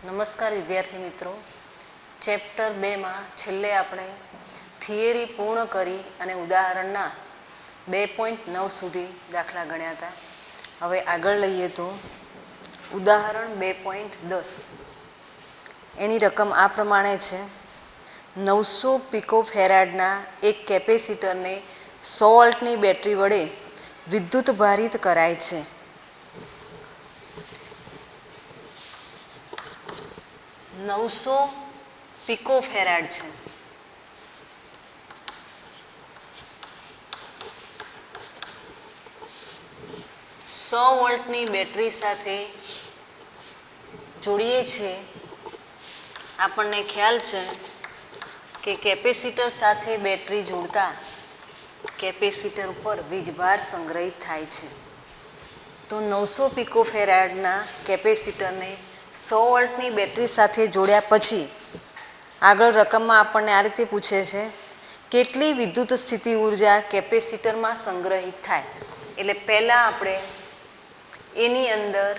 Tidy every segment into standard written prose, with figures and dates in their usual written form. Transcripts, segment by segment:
નમસ્કાર વિદ્યાર્થી મિત્રો, ચેપ્ટર 2માં છેલ્લે આપણે થિયરી પૂર્ણ કરી અને ઉદાહરણના 2.9 સુધી દાખલા ગણ્યા હતા. હવે આગળ લઈએ તો ઉદાહરણ 2.10. એની રકમ આ પ્રમાણે છે. 900 પિકોફેરાડના એક કેપેસિટરને 100 વોલ્ટની બેટરી વડે વિદ્યુત ભારિત કરાય છે. નવસો પિકોફેરાડ છે. સો વોલ્ટની બેટરી સાથે જોડીએ છીએ. આપણને ખ્યાલ છે કે કેપેસિટર સાથે બેટરી જોડતા કેપેસિટર ઉપર વીજભાર સંગ્રહિત થાય છે. તો 900 પિકોફેરાડના કેપેસિટરને 100 વોલ્ટની બેટરી સાથે જોડ્યા પછી આગળ રકમમાં આપણને આ રીતે પૂછે છે, કેટલી વિદ્યુત સ્થિતિ ઉર્જા કેપેસિટરમાં સંગ્રહિત થાય. એટલે પહેલાં આપણે એની અંદર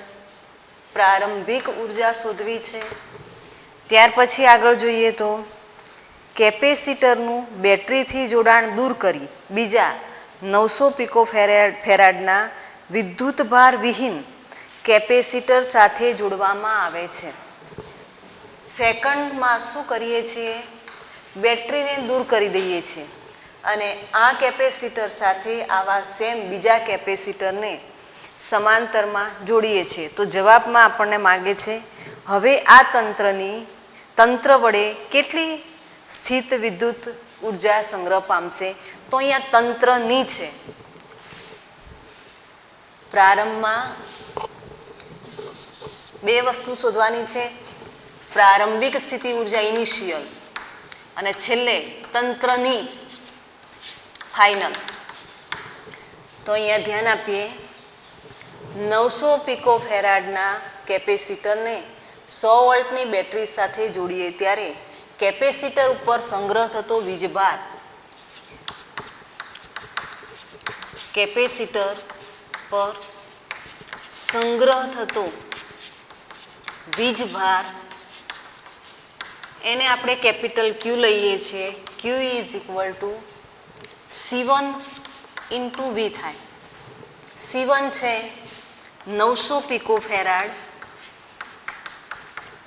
પ્રારંભિક ઉર્જા શોધવી છે. ત્યાર પછી આગળ જોઈએ તો કેપેસિટરનું બેટરીથી જોડાણ દૂર કરી બીજા 900 પિકોફેરાડના વિદ્યુતભાર વિહીન કેપેસિટર સાથે જોડવામાં આવે છે. સેકન્ડમાં શું કરીએ છીએ? બેટરીને દૂર કરી દઈએ છીએ અને આ કેપેસિટર સાથે આવા સેમ બીજા કેપેસિટરને સમાંતરમાં જોડીએ છીએ. તો જવાબમાં આપણને માગે છે, હવે આ તંત્ર વડે કેટલી સ્થિત વિદ્યુત ઉર્જા સંગ્રહ પામશે? તો અહીંયા તંત્રની છે. પ્રારંભમાં બે વસ્તુ શોધવાની છે, પ્રારંભિક સ્થિતિ ઉર્જા ઇનિશિયલ અને છેલ્લે તંત્રની ફાઇનલ. તો અહીંયા ધ્યાન આપીએ, 900 પિકોફેરાડના કેપેસિટરને 100 વોલ્ટની બેટરી સાથે જોડીએ ત્યારે કેપેસિટર ઉપર સંગ્રહ થતો વીજભાર, કેપેસિટર પર સંગ્રહ થતો વીજભાર એને આપણે કેપિટલ ક્યુ લઈએ છીએ. Q is equal to C1 into V થાય. C1 છે 900 પિકોફેરાડ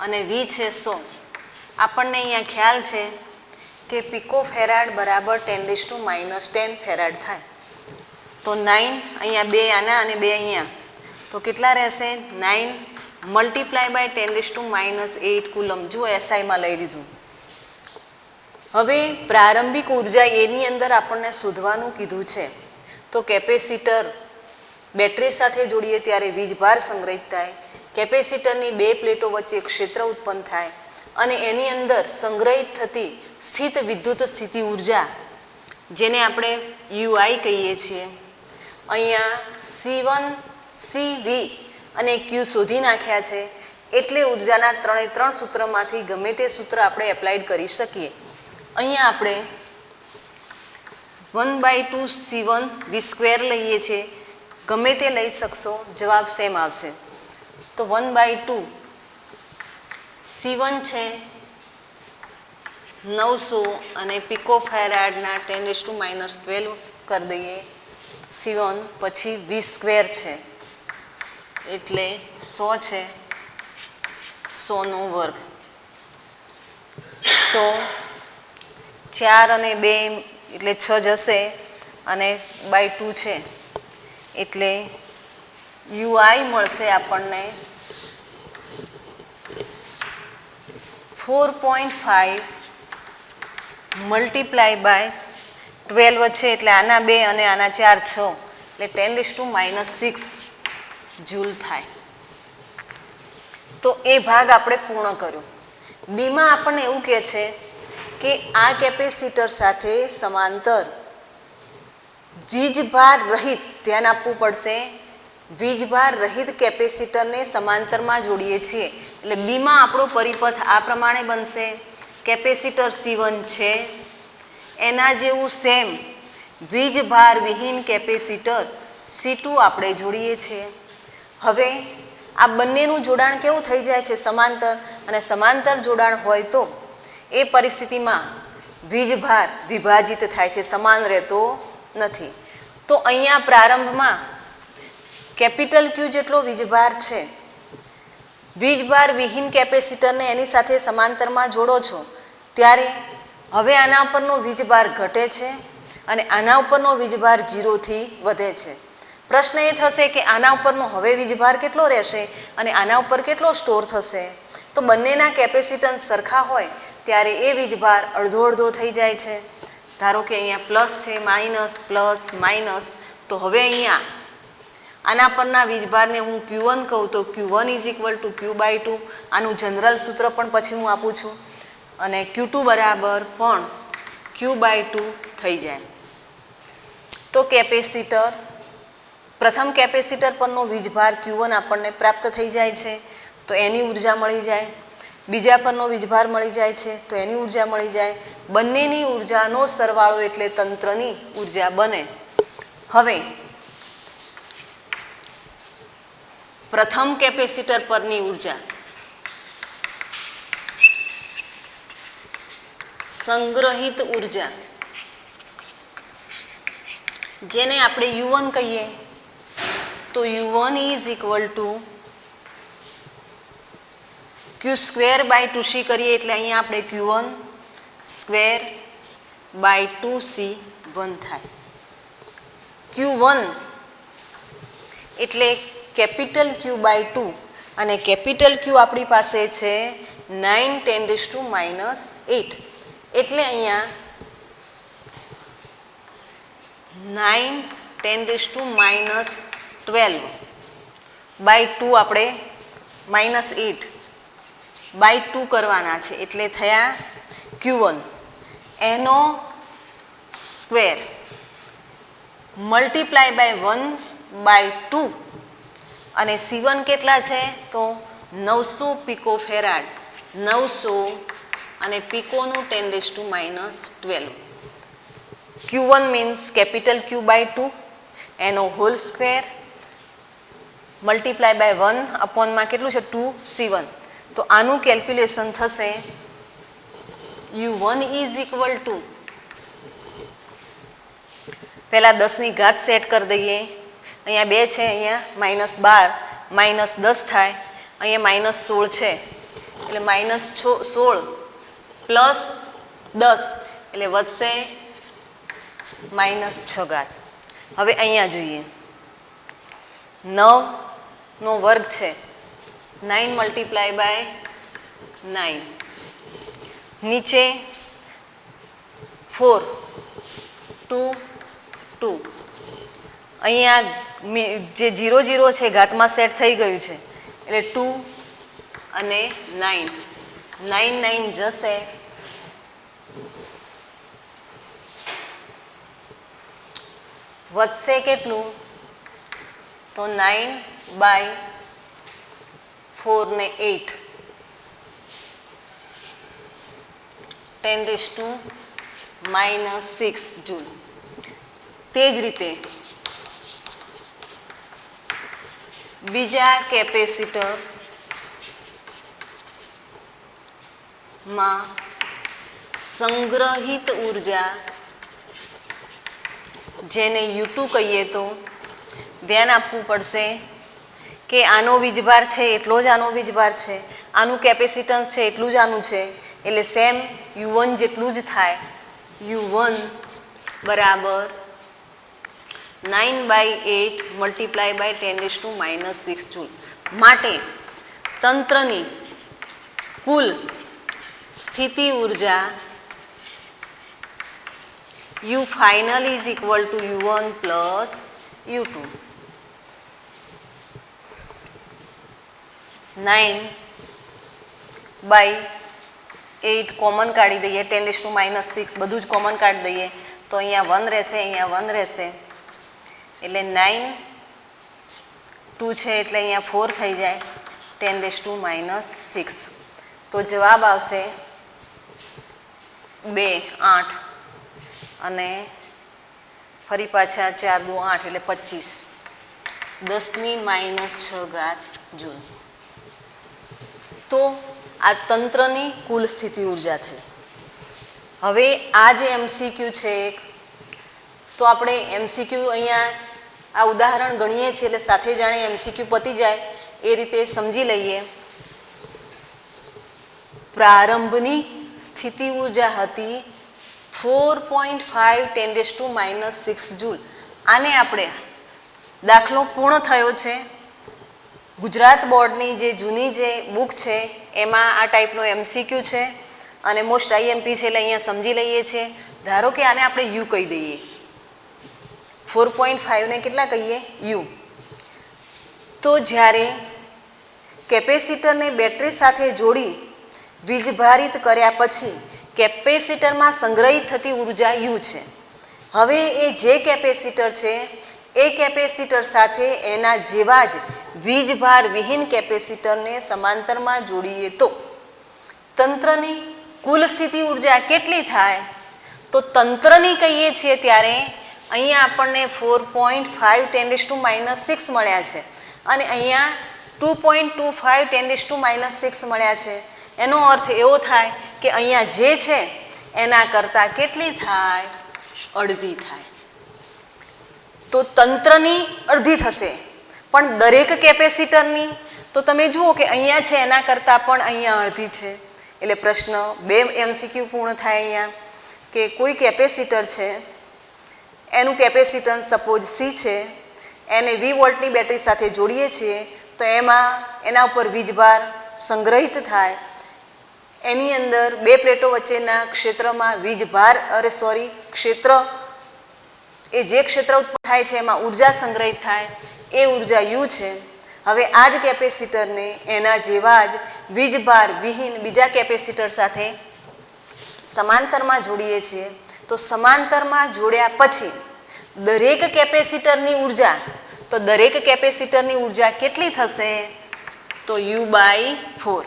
અને વી છે 100. આપણને અહીંયા ખ્યાલ છે કે પિકોફેરાડ બરાબર 10⁻⁻10 ફેરાડ થાય. તો 9 અહીંયા 2 આના અને 2 અહીંયા, તો કેટલા રહેશે? 9 મલ્ટીપ્લાય બાય 10⁻8 કુલમ. જુઓ એસઆઈમાં લઈ લીધું. હવે પ્રારંભિક ઉર્જા એની અંદર આપણને શોધવાનું કીધું છે. તો કેપેસિટર બેટરી સાથે જોડીએ ત્યારે વીજભાર સંગ્રહિત થાય, કેપેસિટરની બે પ્લેટો વચ્ચે ક્ષેત્ર ઉત્પન્ન થાય અને એની અંદર સંગ્રહિત થતી સ્થિત વિદ્યુત સ્થિતિ ઉર્જા જેને આપણે યુઆઈ કહીએ છીએ. અહીંયા C1, CV અને Q શોધી નાખ્યા છે એટલે ઉર્જાના 3 સૂત્રમાંથી ગમે તે સૂત્ર આપણે એપ્લાઇડ કરી શકીએ. અહીંયા આપણે 1/2 C1 V² લઈએ છીએ. ગમે તે લઈ શકશો, જવાબ સેમ આવશે. તો 1/2 C1 છે 900 અને પિકોફેરાડના 10⁻12 કરી દઈએ C1, પછી V² છે એટલે 100 છે, 100નો વર્ગ. તો 4 અને 2 એટલે 6 જશે અને /2 છે એટલે યુઆઈ મળશે આપણને 4.5 મલ્ટીપ્લાય બાય 12 છે એટલે આના 2 અને આના 4 6 એટલે 10⁻6 જૂલ થાય. તો એ ભાગ આપણે પૂર્ણ કર્યો. બીમાં આપણને એવું કહે છે કે આ કેપેસિટર સાથે સમાંતર વીજભાર રહિત, ધ્યાન આપવું પડશે, વીજભાર રહિત કેપેસિટરને સમાંતરમાં જોડીએ છીએ. એટલે બીમાં આપણો પરિપથ આ પ્રમાણે બનશે. કેપેસિટર C1 છે, એના જેવું સેમ વીજભાર વિહીન કેપેસિટર C2 આપણે જોડીએ છીએ. હવે આ બંનેનું જોડાણ કેવું થઈ જાય છે? સમાંતર. અને સમાંતર જોડાણ હોય તો એ પરિસ્થિતિમાં વીજભાર વિભાજિત થાય છે, સમાન રહેતો નથી. તો અહીંયા પ્રારંભમાં કેપિટલ ક્યુ જેટલો વીજભાર છે. વીજભાર વિહીન કેપેસિટરને એની સાથે સમાંતરમાં જોડો છો ત્યારે હવે આના ઉપરનો વીજભાર ઘટે છે અને આના ઉપરનો વીજભાર 0થી વધે છે. પ્રશ્ન એ થશે કે આના ઉપરનો હવે વીજભાર કેટલો રહેશે અને આના ઉપર કેટલો સ્ટોર થશે? તો બંનેના કેપેસિટન્સ સરખા હોય ત્યારે એ વીજભાર અડધો અડધો થઈ જાય છે. ધારો કે અહીંયા પ્લસ છે, માઇનસ, પ્લસ, માઇનસ. તો હવે અહીંયા આના પરના વીજભારને હું Q1 કહું તો Q1 = Q/2. આનું જનરલ સૂત્ર પણ પછી હું આપું છું. અને Q2 બરાબર પણ Q/2 થઈ જાય. તો કેપેસિટર પ્રથમ કેપેસિટર પરનો વીજભાર Q1 આપણને પ્રાપ્ત થઈ જાય છે તો એની ઉર્જા મળી જાય. બીજા પરનો વીજભાર મળી જાય છે તો એની ઉર્જા મળી જાય. બંનેની ઉર્જાનો સરવાળો એટલે તંત્રની ઉર્જા બને. હવે પ્રથમ કેપેસિટર પરની ઉર્જા સંગ્રહિત ઉર્જા જેને આપણે U1 કહીએ તો U1 = Q²/2c કરીએ એટલે અહીંયા આપણે Q1²/2c1 થાય. Q1 એટલે કેપિટલ Q/2 અને કેપિટલ Q આપણી પાસે છે 9×10⁻8 એટલે અહીંયા 9×10⁻12/2 આપણે -8/2 કરવાના છે એટલે થયા Q1. એનો સ્ક્વેર મલ્ટીપ્લાય બાય 1/2 અને C1 કેટલા છે તો 900 પિકોફેરાડ. 900 અને પિકોનું 10⁻12. Q1 મીન્સ કેપિટલ Q/2 એનો હોલ સ્ક્વેર મલ્ટીપ્લાય બાય 1/માં કેટલું છે 2C1. તો આનું કેલ્ક્યુલેશન થશે U1 = પહેલાં 10ની ઘાત સેટ કરી દઈએ. અહીંયા 2 છે, અહીંયા -12 -10 થાય. અહીંયા -16 છે એટલે -16 પ્લસ 10 એટલે વધશે -6. હવે અહીંયા જોઈએ 9નો વર્ગ છે 9 × 9 નીચે 4 2 2 અહીંયા જે 0 0 છે ઘાતમાં સેટ થઈ ગયું છે એટલે 2 અને 9 9 9 જશે વધશે કેટલું તો 9/4 ને 8 10⁻6 જૂલ. તે જ રીતે બીજા કેપેસિટરમાં સંગ્રહિત ઉર્જા જેને U2 કહીએ તો ધ્યાન આપવું પડશે કે આનો વીજભાર છે એટલો જ આનો વીજભાર છે, આનું કેપેસિટન્સ છે એટલું જ આનું છે એટલે સેમ U1 જેટલું જ થાય. U1 બરાબર 9/8 મલ્ટીપ્લાય બાય 10⁻6 જૂલ. માટે તંત્રની કુલ સ્થિતિ ઉર્જા U final is equal to U1 plus U2. 9/8 common કાઢી દઈએ 10⁻6 બધું જ કોમન કાઢી દઈએ તો અહીંયા 1 રહેશે, અહીંયા 1 રહેશે એટલે 9 2 છે એટલે અહીંયા 4 થઈ જાય 10⁻6. તો જવાબ આવશે 2 8 અને ફરી પાછા 4 2 8 એટલે 25. 10⁻6 જૂલ. તો આ તંત્રની કુલ સ્થિતિ ઉર્જા થઈ. હવે આ જે MCQ છે તો આપણે MCQ અહીંયા આ ઉદાહરણ ગણીએ છીએ એટલે સાથે જાણે MCQ પતી જાય એ રીતે સમજી લઈએ. પ્રારંભની સ્થિતિ ઉર્જા હતી 4.5 × 10⁻6 જૂલ. આને આપણે દાખલો પૂર્ણ થયો છે. ગુજરાત બોર્ડની જે જૂની જે બુક છે એમાં આ ટાઈપનો MCQ છે અને મોસ્ટ IMP છે એટલે અહીંયા સમજી લઈએ છીએ. ધારો કે આને આપણે U કહી દઈએ. 4.5 ને કેટલા કહીએ? U. તો જ્યારે કેપેસિટરને બેટરી સાથે જોડી વીજભારિત કર્યા પછી કેપેસિટરમાં સંગ્રહિત થતી ઉર્જા U છે. હવે એ જે કેપેસિટર છે એ કેપેસિટર સાથે એના જેવા જ વીજભાર વિહીન કેપેસિટરને સમાંતરમાં જોડીએ તો તંત્રની કુલ સ્થિતિ ઉર્જા કેટલી થાય? તો તંત્રની કહીએ છીએ ત્યારે અહીંયા આપણને 4.5 × 10⁻6 મળ્યા છે અને અહીંયા 2.25 × 10⁻6 મળ્યા છે. એનો અર્થ એવો થાય કે અહીંયા જે છે એના કરતાં કેટલી થાય? અડધી થાય. તો તંત્રની અડધી થશે. પણ દરેક કેપેસિટરની તો તમે જુઓ કે અહીંયા છે એના કરતાં પણ અહીંયા અડધી છે. એટલે પ્રશ્ન 2 MCQ પૂર્ણ થાય અહીંયા કે કોઈ કેપેસિટર છે એનું કેપેસિટન્સ સપોઝ C છે, એને 20 વોલ્ટની બેટરી સાથે જોડીએ છીએ તો એના ઉપર વીજભાર સંગ્રહિત થાય. એની અંદર બે પ્લેટો વચ્ચેના ક્ષેત્રમાં ક્ષેત્ર એ જે ક્ષેત્ર ઉત્પન્ન થાય છે એમાં ઉર્જા સંગ્રહિત થાય એ ઉર્જા U છે. હવે આ જ કેપેસિટરને એના જેવા જ વીજભાર વિહીન બીજા કેપેસિટર સાથે સમાંતરમાં જોડીએ છીએ. તો સમાંતરમાં જોડ્યા પછી દરેક કેપેસિટરની ઉર્જા કેટલી થશે? તો U/4.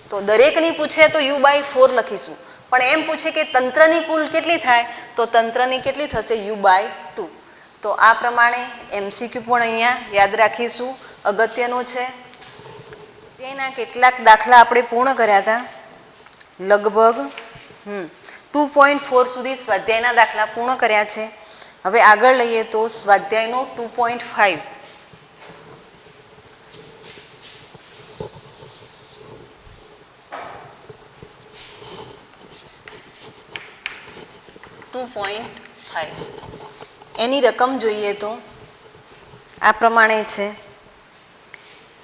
તો દરેકની પૂછે તો U/4 લખીશું, પણ એમ પૂછે કે તંત્રની કુલ કેટલી થાય તો તંત્રની કેટલી થશે? U/2. તો આ પ્રમાણે MCQ પણ અહીંયા યાદ રાખીશું, અગત્યનો છે. તેના કેટલાક દાખલા આપણે પૂર્ણ કર્યા હતા. લગભગ 2.4 સુધી સ્વાધ્યાયના દાખલા પૂર્ણ કર્યા છે. હવે આગળ લઈએ તો સ્વાધ્યાયનો 2.5. એની રકમ જોઈએ તો આ પ્રમાણે છે.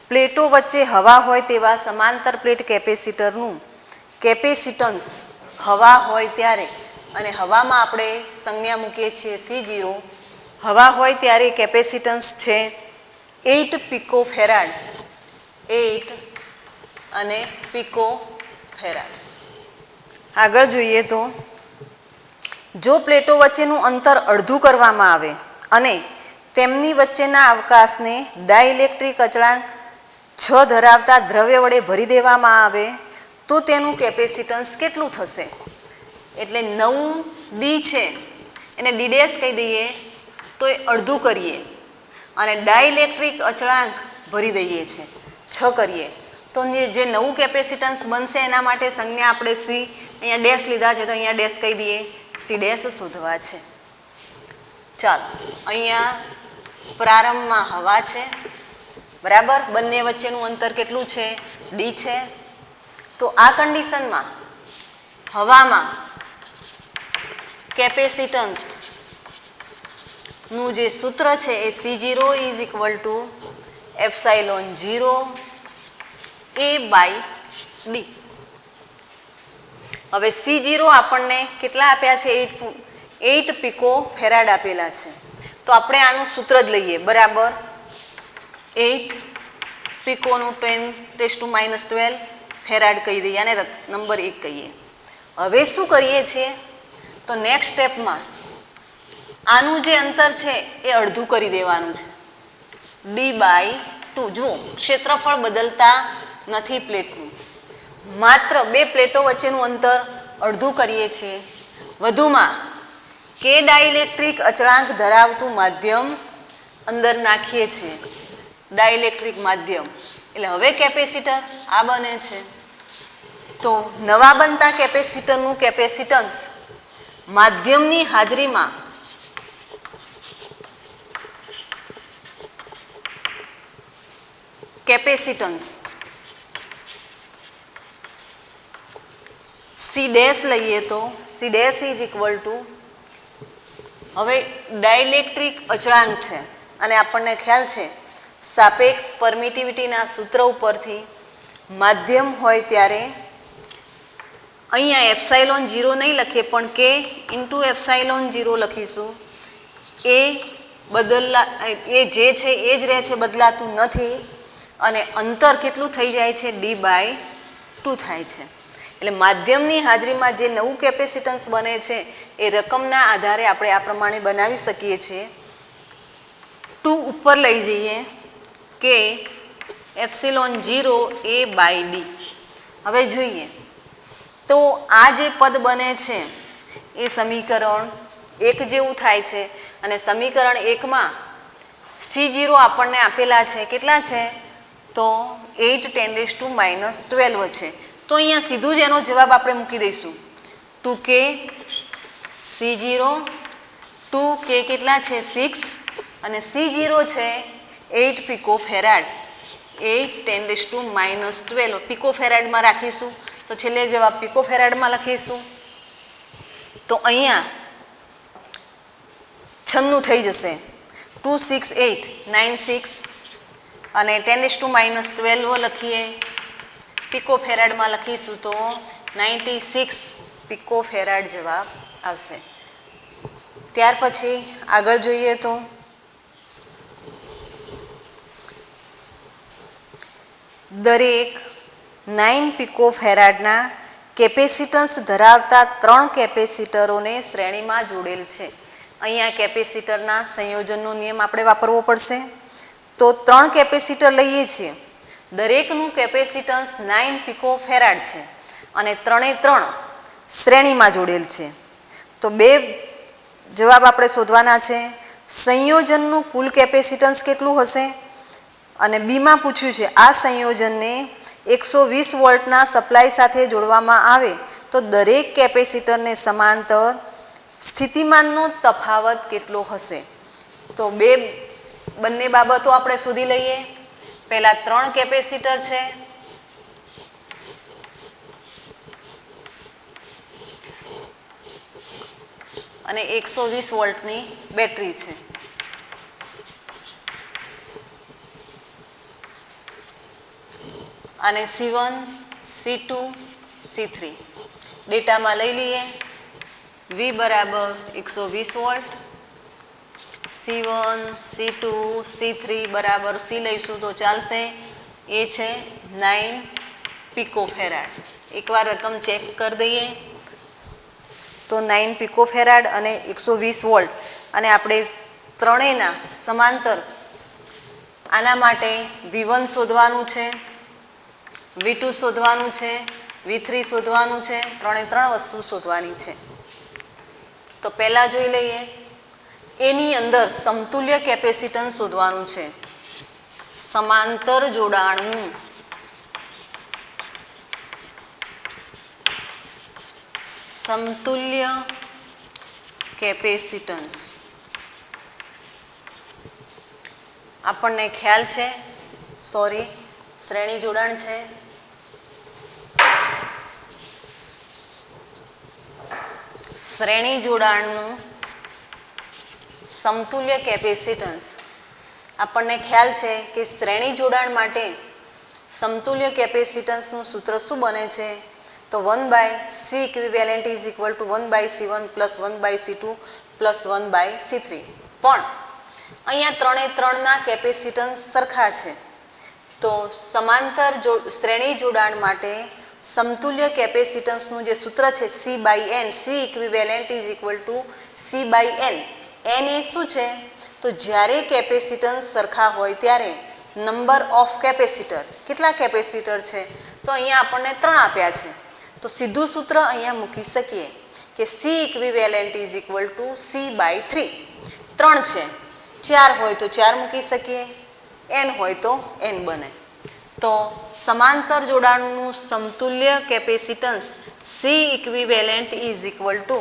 પ્લેટો વચ્ચે હવા હોય તેવા સમાંતર પ્લેટ કેપેસિટરનું કેપેસિટન્સ હવા હોય ત્યારે, અને હવામાં આપણે સંજ્ઞા મૂકીએ છીએ C0. હવા હોય ત્યારે કેપેસિટન્સ છે 8 પિકોફેરાડ. 8 અને પિકોફેરાડ. આગળ જોઈએ તો જો પ્લેટો વચ્ચેનું અંતર અડધું કરવામાં આવે અને તેમની વચ્ચેના અવકાશને ડાઇલેક્ટ્રિક અચળાંક 6 ધરાવતા દ્રવ્ય વડે ભરી દેવામાં આવે તો તેનું કેપેસિટન્સ કેટલું થશે? એટલે 9D છે એને D' કહી દઈએ તો એ અડધું કરીએ અને ડાઇલેક્ટ્રિક અચળાંક ભરી દઈએ છીએ 6 કરીએ તો જે નવું કેપેસિટન્સ બનશે એના માટે સંજ્ઞા આપણે C અહીંયા ડેશ લીધા છે તો અહીંયા ડેશ કહી દઈએ. C' શોધવા છે. ચાલો, અહીંયા પ્રારંભમાં હવા છે, બરાબર. બંને વચ્ચેનું અંતર કેટલું છે? D છે. તો આ કન્ડિશનમાં હવામાં કેપેસિટન્સ નું જે સૂત્ર છે એ C0 = ε0 A/D. હવે C0 આપણને કેટલા આપ્યા છે? 8 પિકોફેરાડ આપેલા છે. તો આપણે આનું સૂત્ર જ લઈએ, બરાબર. 8 પિકોનું 10⁻12 ફેરાડ કહી દઈએ અને નંબર 1 કહીએ. હવે શું કરીએ છીએ તો નેક્સ્ટ સ્ટેપમાં આનું જે અંતર છે એ અડધું કરી દેવાનું છે. D/2. જુઓ, ક્ષેત્રફળ બદલતા નથી પ્લેટનું, માત્ર બે પ્લેટો વચ્ચેનું અંતર અડધું કરીએ છીએ. વધુમાં કે ડાઇલેક્ટ્રિક અચળાંક ધરાવતું માધ્યમ અંદર નાખીએ છીએ ડાઇલેક્ટ્રિક માધ્યમ, એટલે હવે કેપેસિટર આ બને છે. તો નવા બનતા કેપેસિટરનું કેપેસિટન્સ માધ્યમની હાજરીમાં કેપેસિટન્સ સી ડેશ લઈએ તો C dash is equal two, હવે ડાઇલેક્ટ્રિક અચળાંક છે અને આપણને ખ્યાલ છે સાપેક્ષ પરમિટિવિટીના સૂત્ર ઉપરથી માધ્યમ હોય ત્યારે અહીંયા એપ્સાઇલોન 0 નહીં લખીએ પણ કે ઇન્ટુ એપ્સાઇલોન 0 લખીશું. એ જે છે એ જ રહે છે, બદલાતું નથી અને અંતર કેટલું થઈ જાય છે d/2 થાય છે. એટલે માધ્યમની હાજરીમાં જે નવું કેપેસિટન્સ બને છે એ રકમના આધારે આપણે આ પ્રમાણે બનાવી શકીએ છીએ. 2 ઉપર લઈ જઈએ કે એપ્સિલોન 0 a/d. હવે જોઈએ તો આ જે પદ બને છે એ સમીકરણ 1 જેવું થાય છે અને સમીકરણ 1માં C0 આપણને આપેલા છે, કેટલા છે તો 8 × 10⁻12 છે. તો અહીંયા સીધું જ એનો જવાબ આપણે મૂકી દઈશું 2k C0, 2k કેટલા છે 6 અને C0 છે 8 પિકોફેરાડ. 8 × 10⁻12 પિકોફેરાડમાં રાખીશું તો છેલ્લે જવાબ પિકોફેરાડમાં લખીશું તો અહીંયા 96 થઈ જશે. 2 6 8 96 અને 10⁻12 લખીએ પિકોફેરાડમાં લખીશું તો 96 પિકોફેરાડ જવાબ આવશે. ત્યાર પછી આગળ જોઈએ તો દરેક 9 પિકોફેરાડના કેપેસિટન્સ ધરાવતા 3 કેપેસિટરોને શ્રેણીમાં જોડેલ છે. અહીંયા કેપેસિટરના સંયોજનનો નિયમ આપણે વાપરવો પડશે. તો 3 કેપેસિટર લઈએ છીએ, દરેકનું કેપેસિટન્સ 9 પિકોફેરાડ છે અને 3 શ્રેણીમાં જોડેલ છે. તો 2 જવાબ આપણે શોધવાના છે. સંયોજનનું કુલ કેપેસિટન્સ કેટલું હશે અને બીમાં પૂછ્યું છે આ સંયોજનને 120 વોલ્ટના સપ્લાય સાથે જોડવામાં આવે તો દરેક કેપેસિટરને સમાંતર સ્થિતિમાનનો તફાવત કેટલો હશે. તો બંને બાબતો આપણે શોધી લઈએ. પહેલા 3 કેપેસિટર છે અને 120 વોલ્ટની બેટરી છે. અને C1, C2, C3 ડેટામાં લઈ લઈએ. V બરાબર 120 વોલ્ટ, C1, C2, C3 બરાબર C લઈશું તો ચાલશે. એ છે 9 પિકોફેરાડ. એકવાર રકમ ચેક કરી દઈએ તો 9 પિકોફેરાડ અને 120 વોલ્ટ અને આપણે ત્રણેયના સમાંતર. આના માટે V1 શોધવાનું છે, V2 શોધવાનું છે, V3 શોધવાનું છે. 3 વસ્તુ શોધવાની છે. તો પહેલાં જોઈ લઈએ એની અંદર સમતુલ્ય કેપેસિટન્સ શોધવાનું છે. સમાંતર જોડાણનું સમતુલ્ય કેપેસિટન્સ આપણને ખ્યાલ છે, શ્રેણી જોડાણ છે. શ્રેણી જોડાણનું સમતુલ્ય કેપેસિટન્સ આપણને ખ્યાલ છે કે શ્રેણી જોડાણ માટે સમતુલ્ય કેપેસિટન્સનું સૂત્ર શું બને છે તો 1/C equivalent is equal two 1/C1 plus 1/C2 plus 1/C3. પણ અહીંયા 3ના કેપેસિટન્સ સરખા છે. તો સમાંતર શ્રેણી જોડાણ માટે સમતુલ્ય કેપેસિટન્સનું જે સૂત્ર છે C/N, C equivalent is equal two C/N. N એ શું છે તો જ્યારે કેપેસિટન્સ સરખા હોય ત્યારે નંબર ઓફ કેપેસિટર, કેટલા કેપેસિટર છે તો અહીંયા આપણને 3 આપ્યા છે. તો સીધું સૂત્ર અહીંયા મૂકી શકીએ કે C equivalent is equal to C/3. 3 છે 4 હોય તો 4 મૂકી શકીએ, n હોય તો n બને. તો સમાંતર જોડાણનું સમતુલ્ય capacitance C equivalent is equal to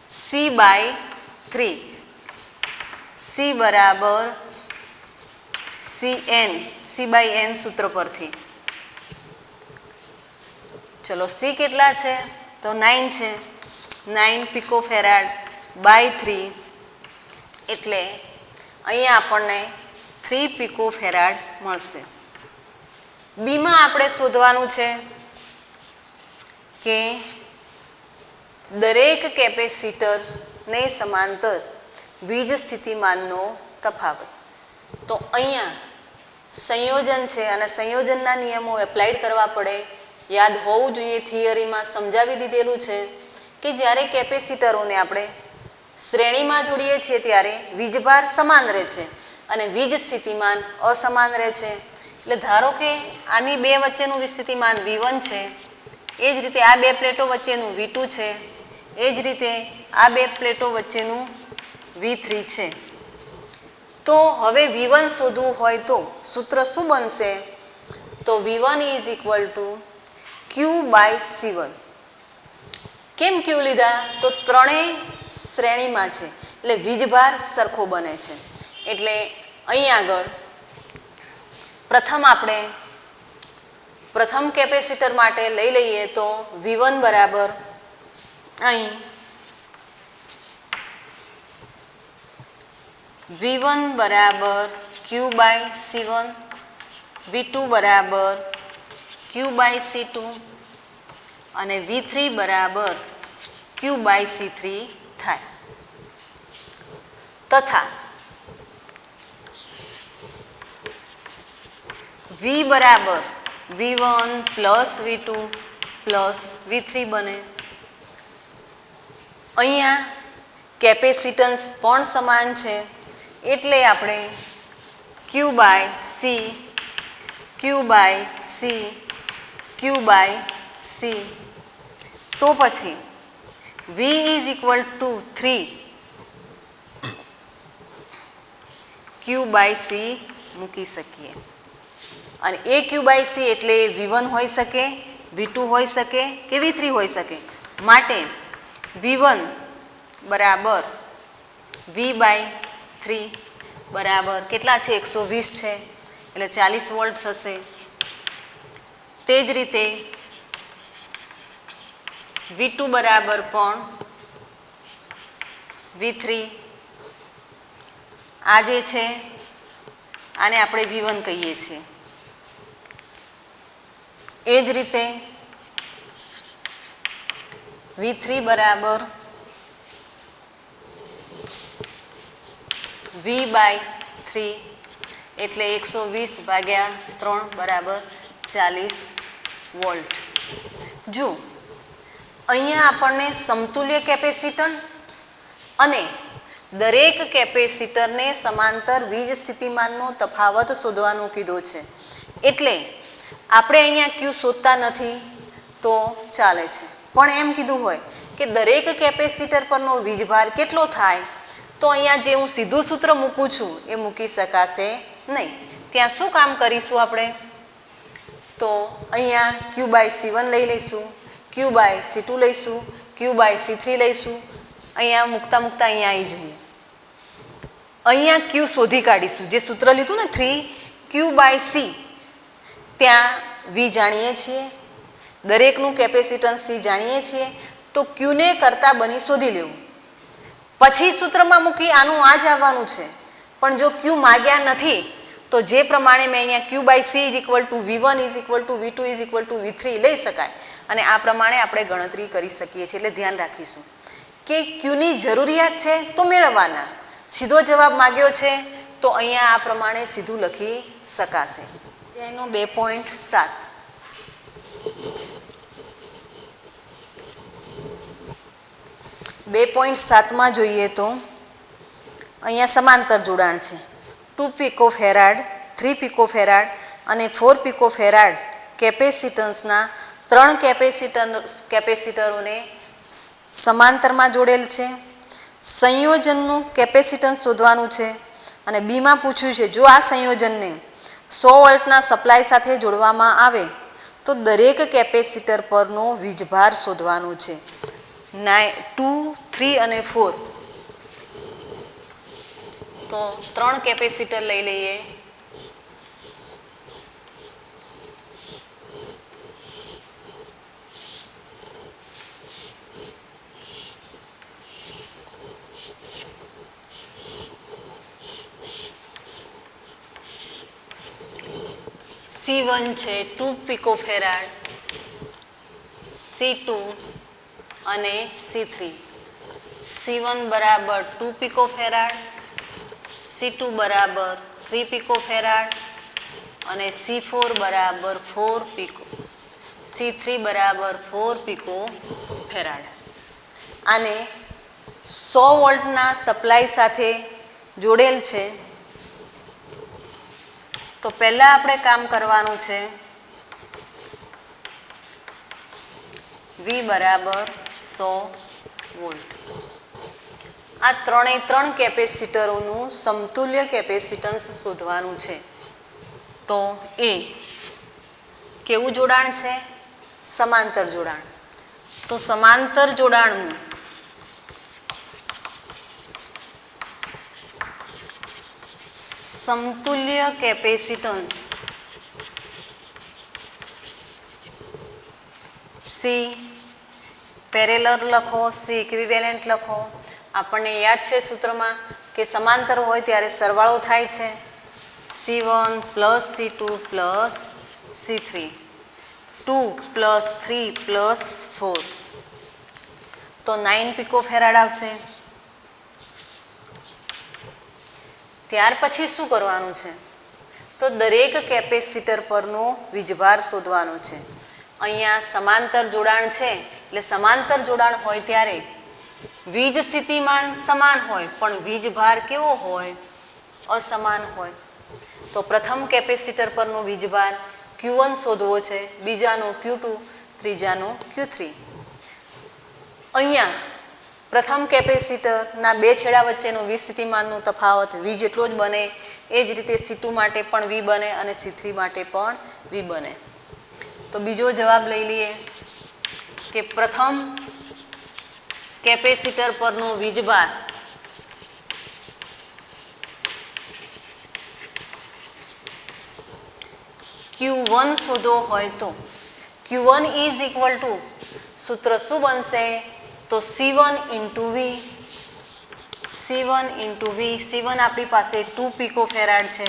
C/3. C બરાબર C/n સૂત્ર પરથી. ચલો C કેટલા છે તો 9 છે. 9 પિકોફેરાડ બાય 3 એટલે અહીંયા આપણને 3 પિકોફેરાડ મળશે. બીમાં આપણે શોધવાનું છે કે દરેક કેપેસિટરને સમાંતર વીજ સ્થિતિમાનનો તફાવત. તો અહીંયા સંયોજન છે અને સંયોજનના નિયમો એપ્લાઇડ કરવા પડે. યાદ હોવું જોઈએ, થિયરીમાં સમજાવી દીધેલું છે કે જ્યારે કેપેસિટરોને આપણે શ્રેણીમાં જોડીએ છીએ ત્યારે વીજભાર સમાન રહે છે અને વીજ સ્થિતિમાન અસમાન રહે છે. એટલે ધારો કે આની બે વચ્ચેનું સ્થિતિમાન V1 છે, એ જ રીતે આ બે પ્લેટો વચ્ચેનું V2 છે, એ જ રીતે આ બે પ્લેટો વચ્ચેનું V3 છે. તો હવે V1 શોધવું હોય તો સૂત્ર શું બનશે? તો V1 is equal two Q/C1. કેમ Q લીધા? તો ત્રણેય શ્રેણીમાં છે એટલે વીજભાર સરખો બને છે. એટલે અહીં આગળ પ્રથમ કેપેસિટર માટે લઈ લઈએ તો V1 બરાબર અહીં V1 બરાબર Q/C1, V2 બરાબર Q/C2 અને V3 બરાબર Q/C3 થાય. તથા V બરાબર V1 plus V2 plus V3 બને. અહીંયા કેપેસિટન્સ પણ સમાન છે એટલે આપણે Q/C, Q/C, Q/C. તો પછી V is equal two 3 Q/C મૂકી શકીએ. અને એ Q/C એટલે V1 હોઈ શકે, V2 હોઈ શકે કે V3 હોઈ શકે. માટે V1 બરાબર V/3 બરાબર કેટલા છે? 120 છે એટલે 40 વોલ્ટ થશે. તે જ રીતે V2 બરાબર પણ V3, આ જે છે આને આપણે V1 કહીએ છીએ. એ જ રીતે V3 બરાબર V/3 એટલે 120/3 બરાબર 40 વોલ્ટ. જો અહીંયા આપણને સમતુલ્ય કેપેસિટન્સ અને દરેક કેપેસિટરને સમાંતર વીજ સ્થિતિમાનનો તફાવત શોધવાનું કીધો છે. એટલે આપણે અહીંયા Q શોધતા નથી તો ચાલે છે. પણ એમ કીધું હોય કે દરેક કેપેસિટર પરનો વીજભાર કેટલો થાય તો અહીંયા જે હું સીધું સૂત્ર મૂકું છું એ મૂકી શકાશે નહીં. ત્યાં શું કામ કરીશું આપણે? તો અહીંયા Q/C1 લઈ લઈશું, Q/C2 લઈશું, Q/C3 લઈશું. અહીંયા મૂકતા મૂકતા અહીંયા આવી જઈએ. અહીંયા Q શોધી કાઢીશું. જે સૂત્ર લીધું ને 3Q/C, ત્યાં V જાણીએ છીએ, દરેકનું કેપેસિટન્સ C જાણીએ છીએ. તો Qને કરતાં બની શોધી લેવું. પછી સૂત્રમાં મૂકી આનું આ જ આવવાનું છે. પણ જો Q માગ્યા નથી તો જે પ્રમાણે મેં અહીંયા Q/C is equal two V1 is equal two V2 is equal two V3 લઈ શકાય અને આ પ્રમાણે આપણે ગણતરી કરી શકીએ છીએ. એટલે ધ્યાન રાખીશું કે Qની જરૂરિયાત છે તો મેળવવાના. સીધો જવાબ માગ્યો છે તો અહીંયા આ પ્રમાણે સીધું લખી શકાશે. એનો 2.7 2.7માં જોઈએ તો અહીંયા સમાંતર જોડાણ છે. 2 પિકોફેરાડ, 3 પિકોફેરાડ અને 4 પિકોફેરાડ કેપેસિટન્સના 3 કેપેસિટરોને સમાંતરમાં જોડેલ છે. સંયોજનનું કેપેસિટન્સ શોધવાનું છે. અને બીમાં પૂછ્યું છે જો આ સંયોજનને 100 વોલ્ટના સપ્લાય સાથે જોડવામાં આવે તો દરેક કેપેસિટર પરનો વીજભાર શોધવાનો છે 2, 3 અને 4. તો 3 કેપેસિટર લઈ લઈએ. C1 છે 2 પિકોફેરાડ, C2 અને C3. C1 બરાબર 2 પિકોફેરાડ, C2 બરાબર 3 પિકોફેરાડ અને C4 બરાબર 4 પિકો, C3 બરાબર 4 પિકોફેરાડ. આને 100 વોલ્ટના સપ્લાય સાથે જોડેલ છે. તો પહેલાં આપણે કામ કરવાનું છે V બરાબર 100 વોલ્ટ. આ ત્રણેય 3 કેપેસિટરોનું સમતુલ્ય કેપેસિટન્સ શોધવાનું છે. તો એ કેવું જોડાણ છે? સમાંતર જોડાણ. તો સમાંતર જોડાણનું સમતુલ્ય કેપેસિટન્સ C પેરેલલ લખો, C ઇક્વિવેલન્ટ લખો. આપણને યાદ છે સૂત્રમાં કે સમાંતર હોય ત્યારે સરવાળો થાય છે C1 plus C2 plus C3, 2 plus 3 plus 4 તો 9 પિકોફેરાડ આવશે. ત્યાર પછી શું કરવાનું છે? તો દરેક કેપેસિટર પરનો વીજભાર શોધવાનો છે. અહીંયા સમાંતર જોડાણ છે એટલે સમાંતર જોડાણ હોય ત્યારે વીજ સ્થિતિમાન સમાન હોય પણ વીજભાર કેવો હોય? અસમાન હોય. તો પ્રથમ કેપેસિટર પરનો વીજભાર Q1 શોધવો છે, બીજાનો Q2, ત્રીજાનો Q3. અહીંયા પ્રથમ કેપેસિટરના બે છેડા વચ્ચેનો વીજ સ્થિતિમાનનો તફાવત V જેટલો જ બને. એ જ રીતે C2 માટે પણ V બને અને C3 માટે પણ V બને. તો બીજો જવાબ લઈ લઈએ કે પ્રથમ કેપેસિટર પરનો વીજભાર Q1 શોધવો હોય તો Q1 ઇઝ ઇક્વલ ટુ સૂત્ર શું બનશે? તો C1 into V. C1 into V. C1 આપણી પાસે 2 પિકોફેરાડ છે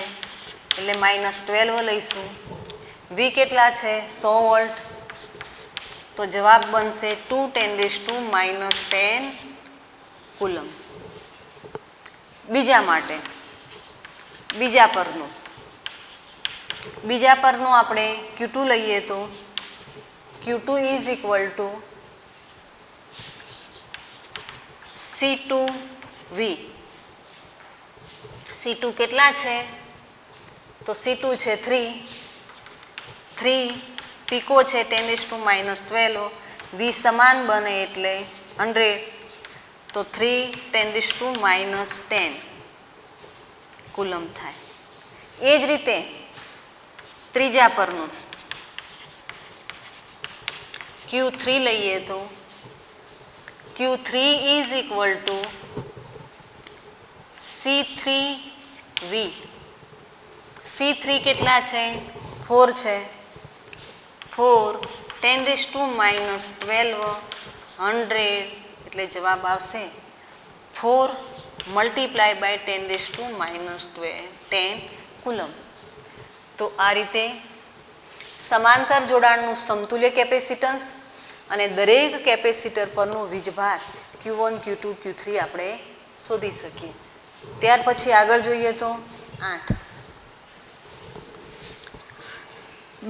એટલે -12 લઈશું. V કેટલા છે? 100 વોલ્ટ. તો જવાબ બનશે 2 × 10 કુલમ. બીજા માટે બીજા પરનું આપણે Q2 લઈએ તો Q2 is equal two C2V. C2 કેટલા છે? તો C2 છે 3 પિકો છે 10⁻12. V સમાન બને એટલે 100 તો 3 × 10 કુલમ થાય. એ જ રીતે ત્રીજા પરનું Q3 લઈએ તો Q3 is equal two C3V. C3 કેટલા છે? 4 છે. 4 10⁻12 100 એટલે જવાબ આવશે 4 × 10⁻10 કુલમ. તો આ રીતે સમાંતર જોડાણનું સમતુલ્ય કેપેસિટન્સ અને દરેક કેપેસિટર પરનો વીજભાર Q1, Q2, Q3 આપણે શોધી શકીએ. ત્યાર પછી આગળ જોઈએ તો 8.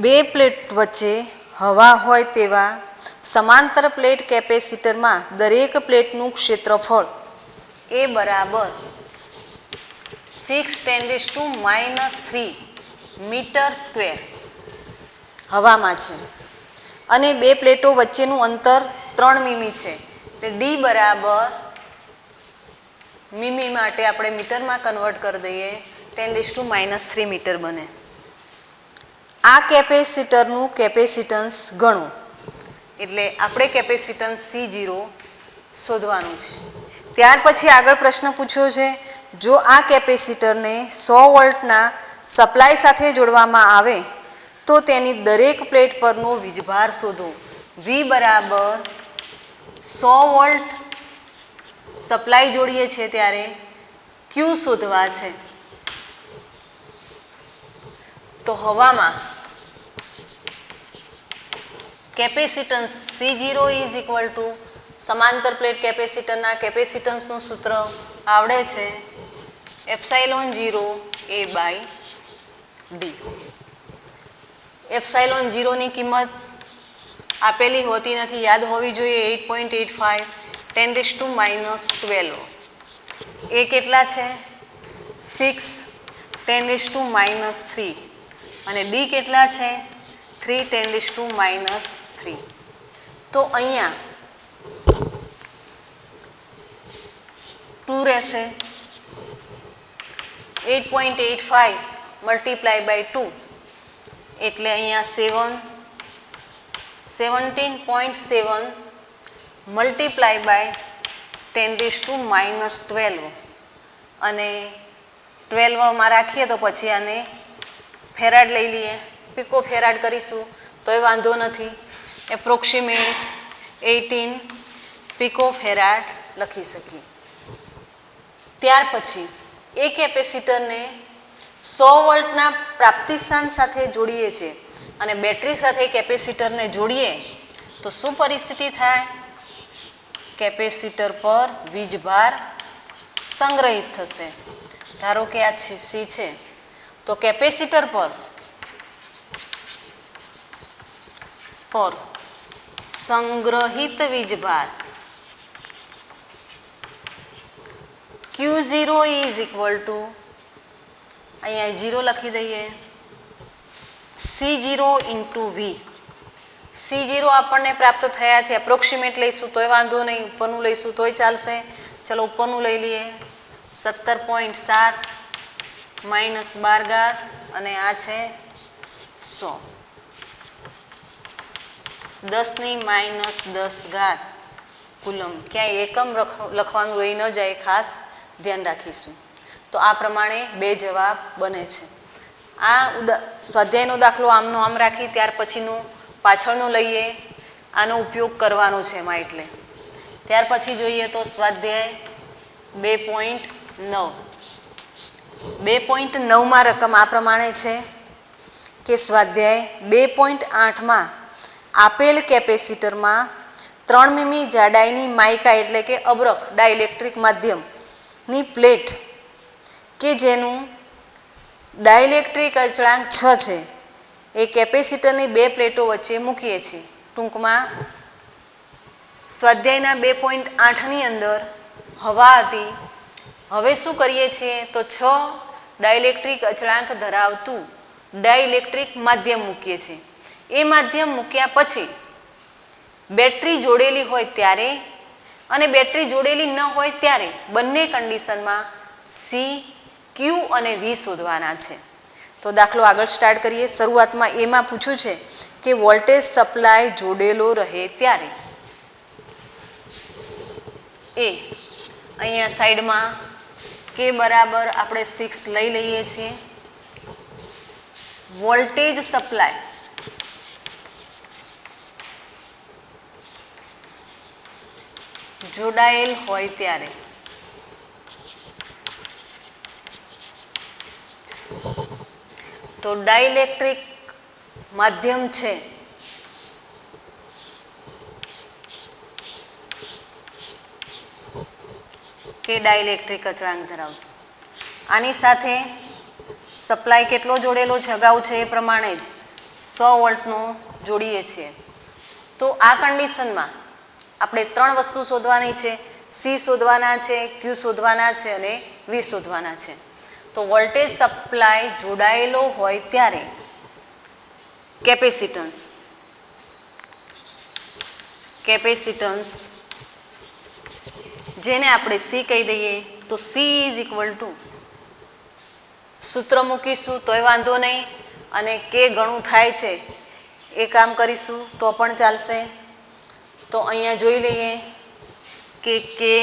બે પ્લેટ વચ્ચે હવા હોય તેવા સમાંતર પ્લેટ કેપેસિટરમાં દરેક પ્લેટનું ક્ષેત્રફળ એ બરાબર 6 × 10⁻³ મીટર સ્ક્વેર હવામાં છે અને બે પ્લેટો વચ્ચેનું અંતર 3 મીમી છે એટલે D બરાબર મીમી માટે આપણે મીટરમાં કન્વર્ટ કરી દઈએ 10⁻³ મીટર બને. આ કેપેસિટરનું કેપેસિટન્સ ગણો, એટલે આપણે કેપેસિટન્સ C0 શોધવાનું છે. ત્યાર પછી આગળ પ્રશ્ન પૂછ્યો છે, જો આ કેપેસિટરને 100 વોલ્ટના સપ્લાય સાથે જોડવામાં આવે તો તેની દરેક પ્લેટ પરનો વીજભાર શોધો. V બરાબર 100 વોલ્ટ સપ્લાય જોડીએ છીએ ત્યારે Q શોધવા છે. તો હવામાં capacitance C0 is equal two સમાંતર પ્લેટ કેપેસિટરના કેપેસિટન્સનું સૂત્ર આવડે છે, ε0A/d. ε0ની કિંમત આપેલી હોતી નથી, યાદ હોવી જોઈએ. 8.85 10⁻12. એ કેટલા છે? 6 10⁻³ અને ડી કેટલા છે? 3 10⁻3. તો અહીંયા 2 રહેશે. 8.85 મલ્ટીપ્લાય બાય 2 એટલે અહીંયા 17.7 મલ્ટીપ્લાય બાય 10⁻12 અને 12માં રાખીએ તો પછી આને ફેરાડ લઈ લઈએ, પિકો ફેરાડ કરીશું તોય વાંધો નથી. એપ્રોક્સિમેટ 18 પિકો ફેરાડ લખી શકીએ. ત્યાર પછી એ કેપેસિટરને 100 વોલ્ટના પ્રાપ્તિસ્થાન સાથે જોડીએ છીએ અને બેટરી સાથે કેપેસિટરને જોડીએ તો શું પરિસ્થિતિ થાય? કેપેસિટર પર વીજભાર સંગ્રહિત થશે. ધારો કે આ સી છે, તો કેપેસિટર પર સંગ્રહિત વીજભાર Q0 ઇઝ ઇક્વલ ટુ, અહીંયા 0 લખી દઈએ, C0 ઇન્ટુ V. C0 આપણને પ્રાપ્ત થયા છે, એપ્રોક્સિમેટ લઈશું તોય વાંધો નહીં, ઉપરનું લઈશું તોય ચાલશે. ચલો ઉપરનું લઈ લઈએ, 17.7 -12 અને આ છે 100. 10⁻10 કુલમ. ક્યાંય એકમ લખવાનું રહી ન જાય, ખાસ ધ્યાન રાખીશું. તો આ પ્રમાણે બે જવાબ બને છે. આ સ્વાધ્યાયનો દાખલો આમનો આમ રાખી ત્યાર પછીનો પાછળનો લઈએ, આનો ઉપયોગ કરવાનો છે એમાં. એટલે ત્યાર પછી જોઈએ તો સ્વાધ્યાય 2.9. 2.9માં રકમ આ પ્રમાણે છે કે સ્વાધ્યાય 2.8માં આપેલ કેપેસિટરમાં 3 મીમી જાડાઈની માઇકા એટલે કે અબરખ ડાઇલેક્ટ્રિક માધ્યમની પ્લેટ કે જેનું ડાઇલેક્ટ્રિક અચળાંક 6 છે એ કેપેસિટરની બે પ્લેટો વચ્ચે મૂકીએ છીએ. ટૂંકમાં સ્વાધ્યાયના 2.8ની અંદર હવા હતી. હવે શું કરીએ છીએ તો 6 ડાઇલેક્ટ્રિક અચળાંક ધરાવતું ડાઇલેક્ટ્રિક માધ્યમ મૂકીએ છીએ. એ માધ્યમ મૂક્યા પછી બેટરી જોડેલી હોય ત્યારે અને બેટરી જોડેલી ન હોય ત્યારે બંને કન્ડિશનમાં સી, ક્યુ અને વી શોધવાના છે. તો દાખલો આગળ સ્ટાર્ટ કરીએ. શરૂઆતમાં એમાં પૂછ્યું છે કે વોલ્ટેજ સપ્લાય જોડેલો રહે ત્યારે એ અહીંયા સાઈડમાં કે બરાબર આપણે 6 લઈ લઈએ છીએ. વોલ્ટેજ સપ્લાય જોડાયેલ હોય ત્યારે તો ડાઇલેક્ટ્રિક માધ્યમ છે કે ડાઇલેક્ટ્રિક અચળાંક ધરાવતું. આની સાથે સપ્લાય કેટલો જોડેલો છે અગાઉ છે એ પ્રમાણે જ 100 વોલ્ટનો જોડીએ છીએ. તો આ કન્ડિશનમાં આપણે 3 વસ્તુ શોધવાની છે. સી શોધવાના છે, ક્યુ શોધવાના છે અને વી શોધવાના છે. તો વોલ્ટેજ સપ્લાય જોડાયેલો હોય ત્યારે કેપેસિટન્સ જેને આપણે સી કહી દઈએ તો સી ઇઝ ઇક્વલ ટુ સૂત્ર મૂકીશું તોય વાંધો નહીં, અને કે ઘણું થાય છે એ કામ કરીશું તો પણ ચાલશે. તો અહીંયા જોઈ લઈએ કે કે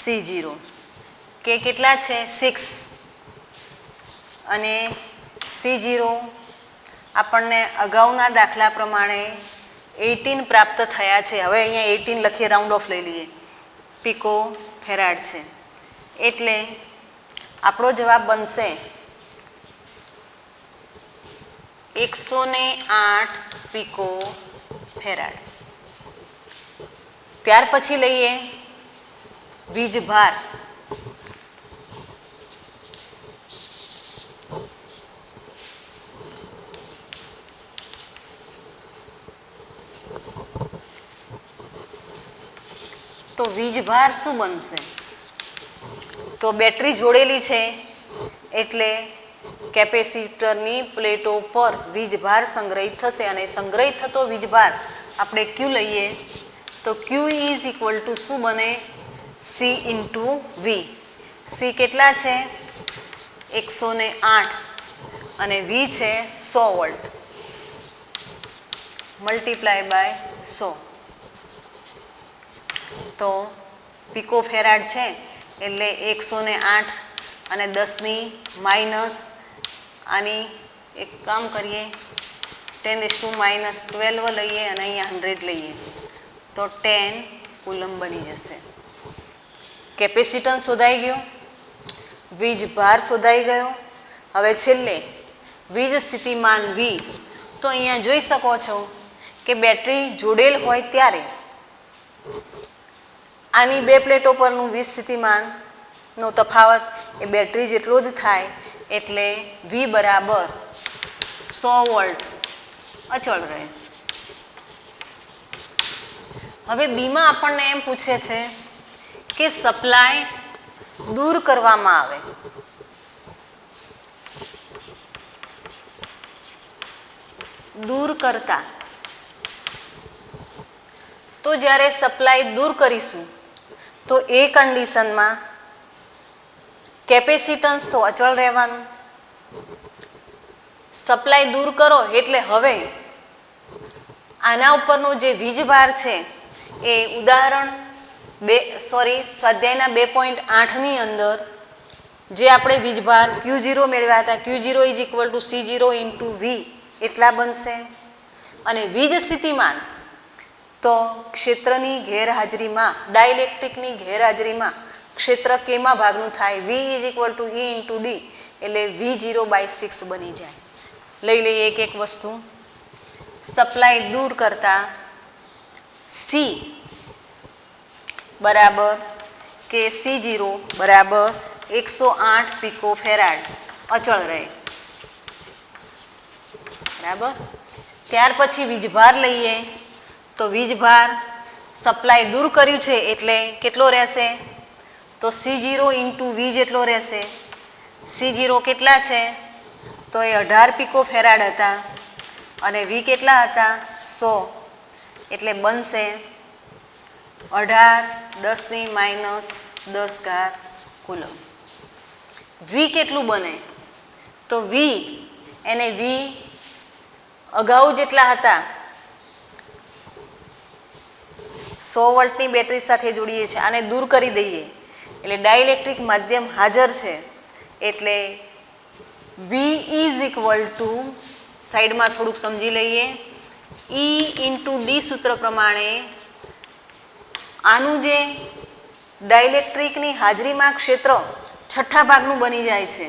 C0 કે કેટલા છે 6 અને C0 આપણને અગાઉના દાખલા પ્રમાણે 18 પ્રાપ્ત થયા છે. હવે અહીંયા 18 લખીએ, રાઉન્ડ ઓફ લઈ લઈએ, પિકો ફેરાડ છે એટલે આપણો જવાબ બનશે 108 પિકો ફેરાડ. ત્યાર પછી લઈએ વીજભાર. તો વીજભાર શું બનશે? તો બેટરી જોડેલી છે એટલે કેપેસિટરની પ્લેટો પર વીજભાર સંગ્રહિત થશે, અને સંગ્રહિત થતો વીજભાર આપણે ક્યુ લઈએ તો ક્યુ ઇઝ ઇક્વલ ટુ શું બને? સી ઇન્ટુ વી. સી કેટલા છે? 108 અને વી છે 100 વોલ્ટ મલ્ટીપ્લાય બાય 100. તો પિકો ફેરાડ છે એટલે 108 અને 10ની માઇનસ આની એક કામ કરીએ 10⁻12 લઈએ અને અહીંયા 100 લઈએ તો 10 કુલમ બની જશે. કેપેસિટન્સ શોધાઈ ગયો, વીજભાર શોધાઈ ગયો. હવે છેલ્લે વીજ સ્થિતિમાન વી. તો અહીંયા જોઈ શકો છો કે બેટરી જોડેલ હોય ત્યારે આની બે પ્લેટો પરનું વીજ સ્થિતિમાનનો તફાવત એ બેટરી જેટલો જ થાય એટલે વી બરાબર 100 વોલ્ટ અચળ રહે. હવે બીમાં આપણને એમ પૂછે છે કે સપ્લાય દૂર કરવામાં આવે. દૂર કરતા તો જ્યારે સપ્લાય દૂર કરીશું તો એ કન્ડિશનમાં કેપેસિટન્સ તો અચળ રહેવાનું. સપ્લાય દૂર કરો એટલે હવે આના ઉપરનો જે વીજભાર છે એ ઉદાહરણ સ્વાધ્યાયના 2.8ની અંદર જે આપણે વીજભાર Q0 મેળવ્યા હતા, Q0 is equal to C0 into V એટલા બનશે. અને વીજ સ્થિતિમાન તો ક્ષેત્રની ગેરહાજરીમાં, ડાઇલેક્ટ્રિકની ગેરહાજરીમાં ક્ષેત્ર કેમાં ભાગનું થાય? V is equal two E into D એટલે V0/6 બની જાય. લઈ લઈએ એક એક વસ્તુ. સપ્લાય દૂર કરતા C બરાબર કે C0 બરાબર 108 પિકો ફેરાડ અચળ રહે. બરાબર. ત્યાર પછી વીજભાર લઈએ તો વીજભાર સપ્લાય દૂર કર્યું છે એટલે કેટલો રહેશે? તો C0 ઇન્ટુ વી જેટલો રહેશે. C0 કેટલા છે? તો એ 18 પિકો ફેરાડ હતા અને વી કેટલા હતા? 100 એટલે બનશે 18 10⁻10 કુલમ. વી કેટલું બને? તો વી એને વી અગાઉ જેટલા હતા 100 વોલ્ટની બેટરી સાથે જોડીએ છીએ, આને દૂર કરી દઈએ એટલે ડાઇલેક્ટ્રિક માધ્યમ હાજર છે એટલે વી ઇઝ ઇક્વલ ટુ, સાઈડમાં થોડુંક સમજી લઈએ, E ઇન્ટુ ડી સૂત્ર પ્રમાણે આનું જે ડાઇલેક્ટ્રિકની હાજરીમાં ક્ષેત્ર છઠ્ઠા ભાગનું બની જાય છે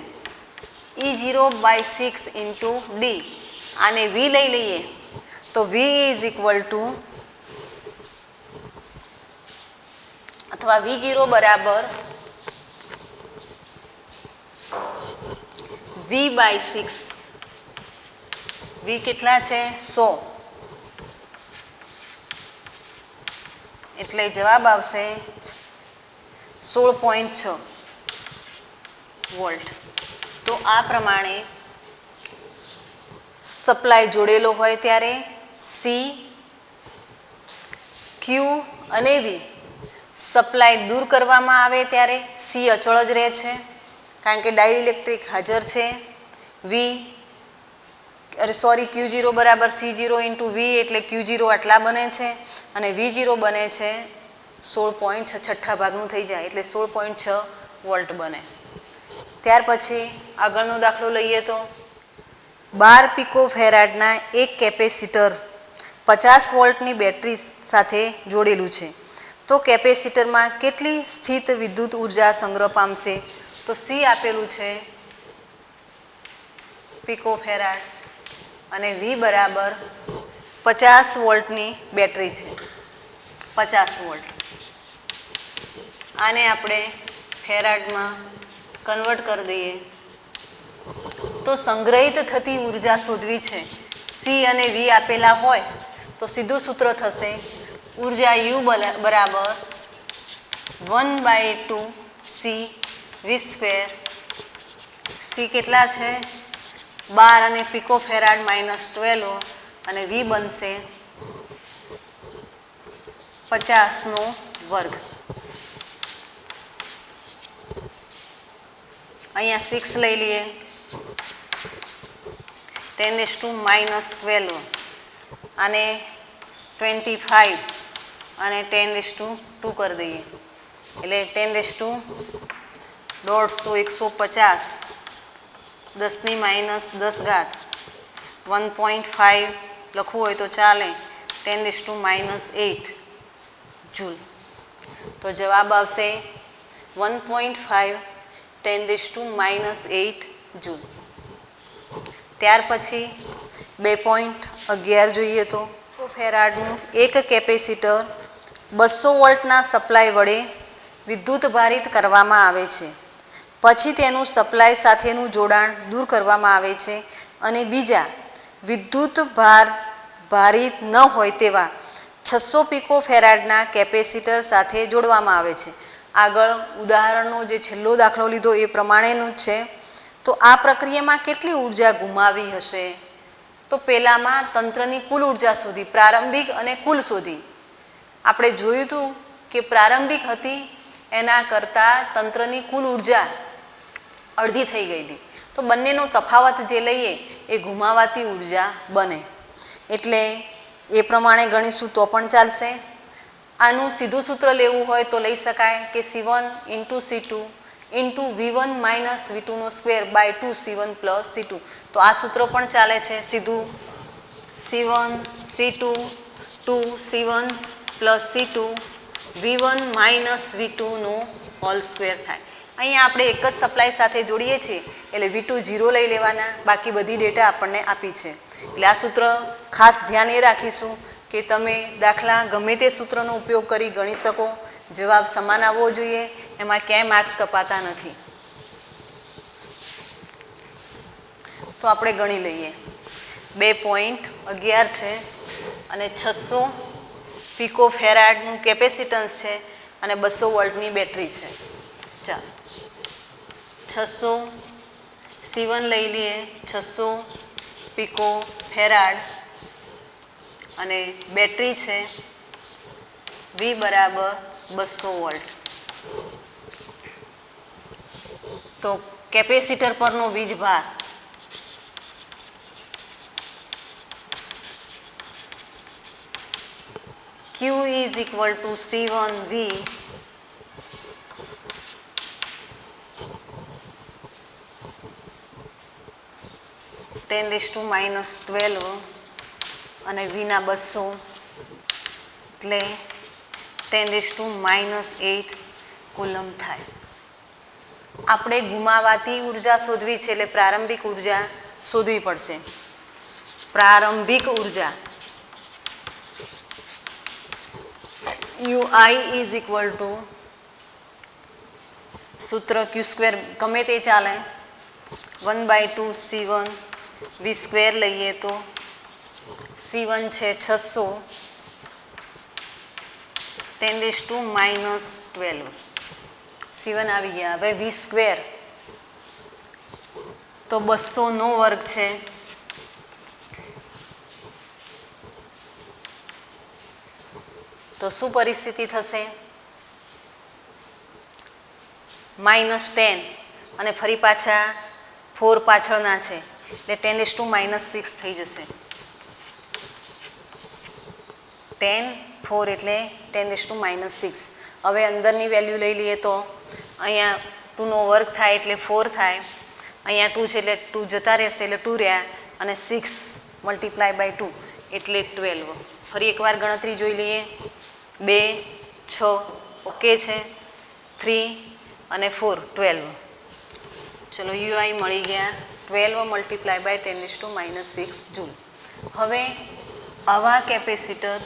E0/6 ઇન્ટુ ડી. આને વી લઈ લઈએ તો વી ઇઝ ઇક્વલ ટુ અથવા V0 બરાબર V/6. વી કેટલા છે? 100 એટલે જવાબ આવશે 16.6 વોલ્ટ. તો આ પ્રમાણે સપ્લાય જોડેલો હોય ત્યારે C, Q અને V સપ્લાય દૂર કરવામાં આવે ત્યારે સી અચળ જ રહે છે કારણ કે ડાઇલેક્ટ્રિક હાજર છે. Q0 બરાબર C0 ઇન્ટુ વી એટલે Q0 આટલા બને છે અને V0 બને છે 16.6 છઠ્ઠા ભાગનું થઈ જાય એટલે 16.6 વોલ્ટ બને. ત્યાર પછી આગળનો દાખલો લઈએ તો 12 પિકો ફેરાડના એક કેપેસિટર 50 વોલ્ટની બેટરી સાથે જોડેલું છે તો કેપેસિટરમાં કેટલી સ્થિત વિદ્યુત ઉર્જા સંગ્રહ પામશે? તો સી આપેલું છે પિકો ફેરાડ અને વી બરાબર 50 વોલ્ટની બેટરી છે. 50 વોલ્ટ આને આપણે ફેરાડમાં કન્વર્ટ કરી દઈએ તો સંગ્રહિત થતી ઉર્જા શોધવી છે. સી અને વી આપેલા હોય તો સીધું સૂત્ર થશે ઉર્જા યુ બરાબર 1/2 સી વી સ્ક્વેર. સી કેટલા છે 12 અને પિકો ફેરાડ -12 અને વી બનશે 50નો વર્ગ. અહીંયા 6 લઈ લઈએ 10⁻12 અને 25 અને 10⁻2 કરી દઈએ એટલે 10⁻150 10⁻10 1.5 લખવું હોય તો ચાલે 10⁻8 જૂલ. તો જવાબ આવશે 1.5 10⁻8 જૂલ. ત્યાર પછી 2.11 જોઈએ તો ફેરાડનું એક કેપેસિટર 200 વોલ્ટના સપ્લાય વડે વિદ્યુત ભારિત કરવામાં આવે છે. પછી તેનું સપ્લાય સાથેનું જોડાણ દૂર કરવામાં આવે છે અને બીજા વિદ્યુત ભારિત ન હોય તેવા 600 પિકો ફેરાડના કેપેસિટર સાથે જોડવામાં આવે છે. આગળ ઉદાહરણનો જે છેલ્લો દાખલો લીધો એ પ્રમાણેનું જ છે. તો આ પ્રક્રિયામાં કેટલી ઉર્જા ગુમાવી હશે? તો પહેલામાં તંત્રની કુલ ઉર્જા શોધી, પ્રારંભિક અને કુલ શોધી. આપણે જોયું હતું કે પ્રારંભિક હતી એના કરતાં તંત્રની કુલ ઉર્જા અડધી થઈ ગઈ હતી. તો બંનેનો તફાવત જે લઈએ એ ગુમાવાતી ઉર્જા બને એટલે એ પ્રમાણે ગણીશું તો પણ ચાલશે. આનું સીધું સૂત્ર લેવું હોય તો લઈ શકાય કે C1 into C2 into V1 minus V2 square by 2C1 plus C2. તો આ સૂત્ર પણ ચાલે છે સીધું C1 C2 2C1 plus C2 V1 minus V2 whole square થાય. અહીંયા આપણે એક જ સપ્લાય સાથે જોડીએ છીએ એટલે V2 0 લઈ લેવાના, બાકી બધી ડેટા આપણને આપી છે. એટલે આ સૂત્ર ખાસ ધ્યાન એ રાખીશું કે તમે દાખલા ગમે તે સૂત્રનો ઉપયોગ કરી ગણી શકો. જવાબ સમાન આવવો જોઈએ, એમાં ક્યાંય માર્ક્સ કપાતા નથી. તો આપણે ગણી લઈએ 2.11 છે અને 600 પિકો ફેરાડનું કેપેસિટન્સ છે અને 200 વોલ્ટની બેટરી છે. ચાલો 600 C1 લઈ લઈએ 600 પિકો ફેરાડ અને બેટરી છે V બરાબર 200 વોલ્ટ. તો કેપેસિટર પરનો વીજભાર Q is equal to C1V (10⁻12) અને Vના 200 એટલે 10⁻8 કુલમ થાય. આપણે ગુમાવાતી ઉર્જા શોધવી છે એટલે પ્રારંભિક ઉર્જા શોધવી પડશે. પ્રારંભિક ઉર્જા UI is equal to સૂત્ર Q² ગમે તે ચાલે 1/2 C1 V² લઈએ તો C1 છે 600 10⁻12 C1 આવી ગયા. હવે V² તો 200નો વર્ગ છે તો શું પરિસ્થિતિ થશે? -10 અને ફરી પાછા 4 પાછળના છે એટલે 10⁻⁻6 થઈ જશે. 10 4 એટલે 10⁻⁻6. હવે અંદરની વેલ્યુ લઈ લઈએ તો અહીંયા 2નો વર્ગ થાય એટલે 4 થાય. અહીંયા 2 છે એટલે 2 જતા રહેશે એટલે 2 રહ્યા અને 6 × 2 એટલે 12. ફરી એકવાર ગણતરી જોઈ લઈએ. 2 6 ઓકે છે. 3 અને 4 12. ચલો યુઆઈ મળી ગયા 12 × 10⁻⁻6 જૂલ. હવે આવા કેપેસિટર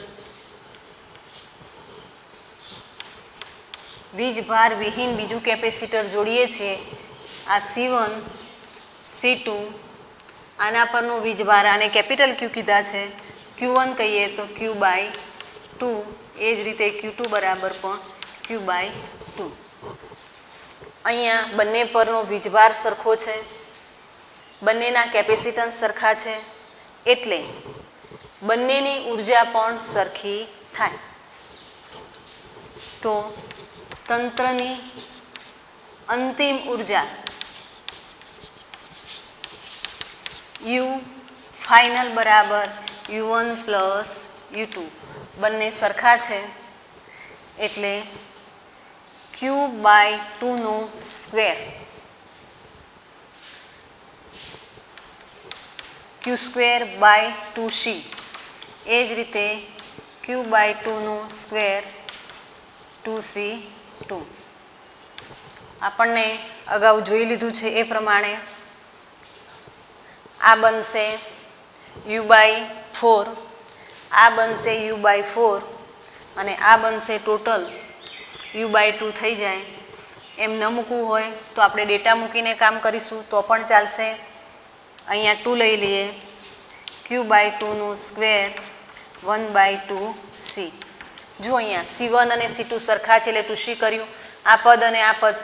વીજભાર વિહીન બીજું કેપેસિટર જોડીએ છીએ. આ C1 C2 આના પરનો વીજભાર આને કેપિટલ Q કીધા છે. Q1 કહીએ તો Q/2. એ જ રીતે Q2 બરાબર પણ Q/2. અહીંયા બંને પરનો વીજભાર સરખો છે, બંનેના કેપેસિટન્સ સરખા છે એટલે બંનેની ઉર્જા પણ સરખી થાય. તો તંત્રની અંતિમ ઉર્જા U ફાઇનલ બરાબર U1 + U2 બંને સરખા છે એટલે Q/2 નો સ્ક્વેર Q²/2C. એ જ રીતે Q/2 નો સ્ક્વેર 2C2. આપણને અગાઉ જોઈ લીધું છે એ પ્રમાણે આ બનશે U/4, આ બનશે U/4 અને આ બનશે ટોટલ U/2 થઈ જાય. એમ ન મૂકવું હોય તો આપણે ડેટા મૂકીને કામ કરીશું તો પણ ચાલશે. અહીંયા 2 લઈ લઈએ. Q/2 નો સ્ક્વેર 1/2C. જો અહીંયા C1 અને C2 સરખા છે એટલે 2C કર્યું. આ પદ અને આ પદ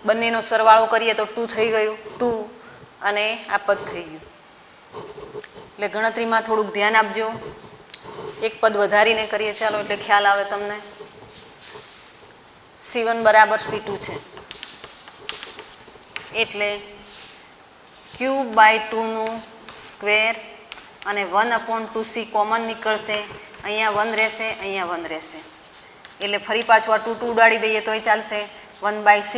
બંનેનો સરવાળો કરીએ તો 2 થઈ ગયું. 2 અને આ પદ થઈ ગયું. એટલે ગણતરીમાં થોડુંક ધ્યાન આપજો. એક પદ વધારીને કરીએ ચાલો એટલે ખ્યાલ આવે તમને. C1 બરાબર C2 છે એટલે Q/2 નો સ્ક્વેર અને 1/2C કોમન નીકળશે. અહીંયા 1 રહેશે, અહીંયા 1 રહેશે એટલે ફરી પાછું આ 2 ઉડાડી દઈએ તોય ચાલશે. 1/C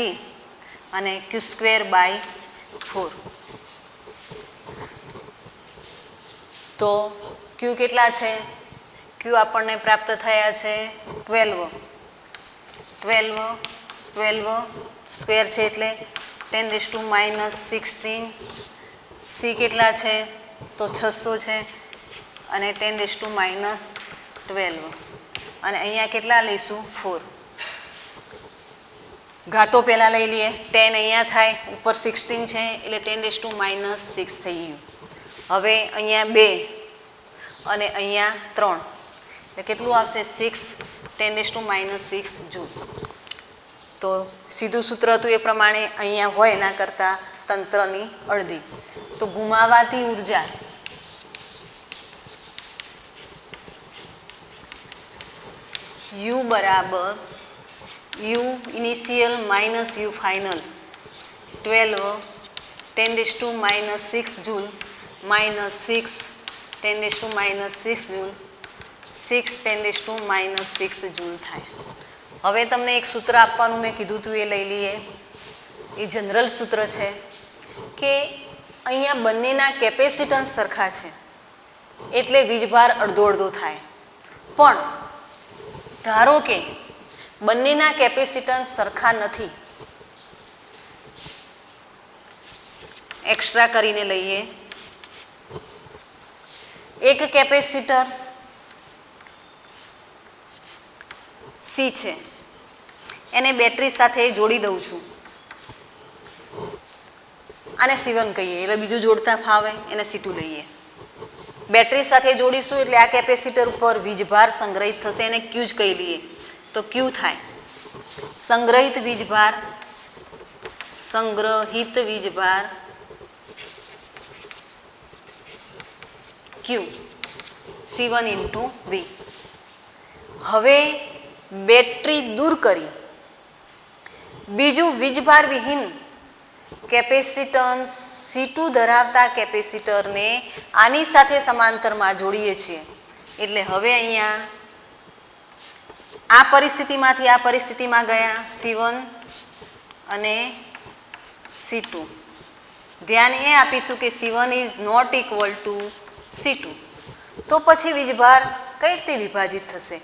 અને Q²/4. તો Q કેટલા છે? Q આપણને પ્રાપ્ત થયા છે 12. 12 સ્ક્વેર છે એટલે 10⁻16. C કેટલા છે તો 600 છે અને 10⁻12 અને અહીંયા કેટલા લઈશું 4. ઘાતો પહેલાં લઈ લઈએ. 10 અહીંયા થાય, ઉપર 16 છે એટલે 10⁻6 થઈ ગયું. હવે અહીંયા 2 અને અહીંયા 3 એટલે કેટલું આવશે 6 10⁻6 જૂલ. તો સીધું સૂત્ર હતું એ પ્રમાણે અહીંયા હોય એના કરતાં તંત્રની અડધી. તો ગુમાવાતી ઉર્જા U બરાબર U initial minus U final 12 10⁻6 joule minus 6 10⁻6 joule 6 10⁻6 joule થાય. હવે તમને એક સૂત્ર આપવાનું મેં કીધું હતું એ લઈ લઈએ. એ જનરલ સૂત્ર છે કે અહીંયા બંનેના કેપેસિટન્સ સરખા છે એટલે વીજભાર અડધો અડધો થાય. પણ ધારો કે બંનેના કેપેસિટન્સ સરખા નથી, એક્સ્ટ્રા કરીને લઈએ. એક કેપેસિટર C છે એને બેટરી સાથે જોડી દઉં છું. આને C1 કહીએ એટલે બીજું જોડતા ફાવે એને C2 લઈએ. બેટરી સાથે જોડીશું એટલે આ કેપેસિટર ઉપર વીજભાર સંગ્રહિત થશે. એને Q જ કહી લઈએ તો Q થાય. સંગ્રહિત વીજભાર Q C1 × V. હવે બેટરી દૂર કરી બીજું વીજભાર વિહીન કેપેસિટન્સ C2 ધરાવતા કેપેસિટરને આની સાથે સમાંતરમાં જોડીએ છીએ. એટલે હવે અહીંયા આ પરિસ્થિતિમાંથી આ પરિસ્થિતિમાં ગયા C1 અને C2. ધ્યાન એ આપીશું કે C1 is not equal to C2. તો પછી વીજભાર કઈ રીતે વિભાજિત થશે?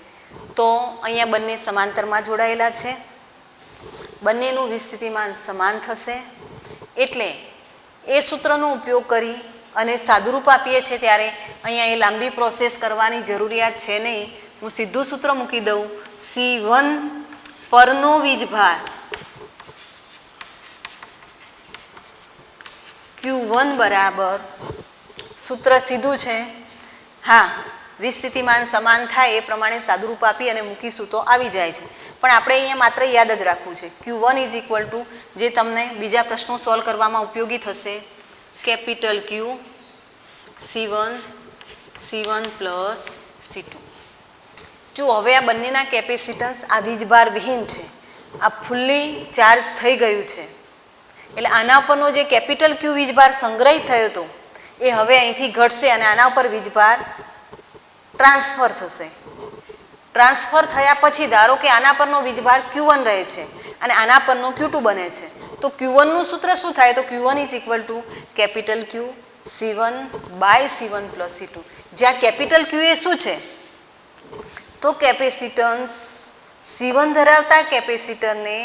તો અહીંયા બંને સમાંતરમાં જોડાયેલા છે, બંનેનું વિસ્થિતિમાન સમાન થશે. એટલે એ સૂત્રનો ઉપયોગ કરી અને સાદુરૂપ આપીએ છીએ ત્યારે અહીંયા એ લાંબી પ્રોસેસ કરવાની જરૂરિયાત છે નહીં. હું સીધું સૂત્ર મૂકી દઉં. C1 પરનો વીજભાર Q1 બરાબર, સૂત્ર સીધું છે. હા, વિસ્થિતિમાન સમાન થાય એ પ્રમાણે સાદુરૂપ આપી અને મૂકીશું તો આવી જાય છે. પણ આપણે અહીંયા માત્ર યાદ જ રાખવું છે Q1 ઇઝ ઇક્વલ ટુ, જે તમને બીજા પ્રશ્નો સોલ્વ કરવામાં ઉપયોગી થશે, capital Q C1 plus C2. જો હવે આ બંનેના કેપેસિટન્સ આ વીજભાર વિહીન છે, આ ફૂલ્લી ચાર્જ થઈ ગયું છે. એટલે આના પરનો જે કેપિટલ Q વીજભાર સંગ્રહિત થયો હતો એ હવે અહીંથી ઘટશે અને આના ઉપર વીજભાર ટ્રાન્સફર થશે. ટ્રાન્સફર થયા પછી ધારો કે આના પરનો વીજભાર Q1 રહે છે અને આના પરનો Q2 બને છે, તો Q1નું સૂત્ર શું થાય? તો Q1 is equal to capital Q C1 by C1 plus C2. જ્યાં કેપિટલ Q એ શું છે? તો કેપેસિટન્સ C1 ધરાવતા કેપેસિટરને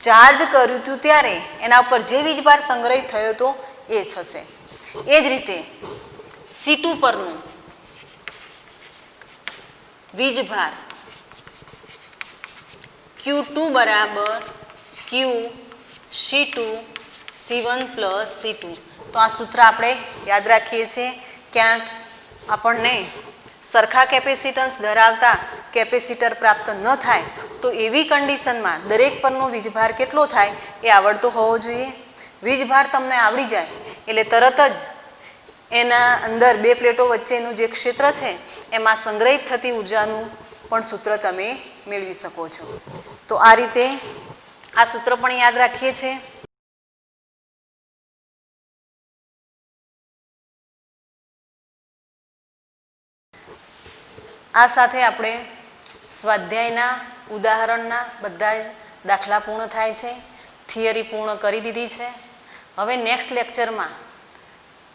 ચાર્જ કર્યું હતું ત્યારે એના ઉપર જે વીજભાર સંગ્રહિત થયો હતો એ થશે. એ જ રીતે C2 પરનું વીજભાર Q2 બરાબર Q C2 C1 plus C2. તો આ સૂત્ર આપણે યાદ રાખીએ છીએ. ક્યાંક આપણને સરખા કેપેસિટન્સ ધરાવતા કેપેસિટર પ્રાપ્ત ન થાય તો એવી કન્ડિશનમાં દરેક પરનો વીજભાર કેટલો થાય એ આવડતો હોવો જોઈએ. વીજભાર તમને આવડી જાય એટલે તરત જ એના અંદર બે પ્લેટો વચ્ચેનું જે ક્ષેત્ર છે એમાં સંગ્રહિત થતી ઉર્જાનું પણ સૂત્ર તમે મેળવી શકો છો. તો આ રીતે આ સૂત્ર પણ યાદ રાખીએ છીએ. આ સાથે આપણે સ્વાધ્યાયના ઉદાહરણના બધા જ દાખલા પૂર્ણ થાય છે, થિયરી પૂર્ણ કરી દીધી છે. હવે નેક્સ્ટ લેક્ચરમાં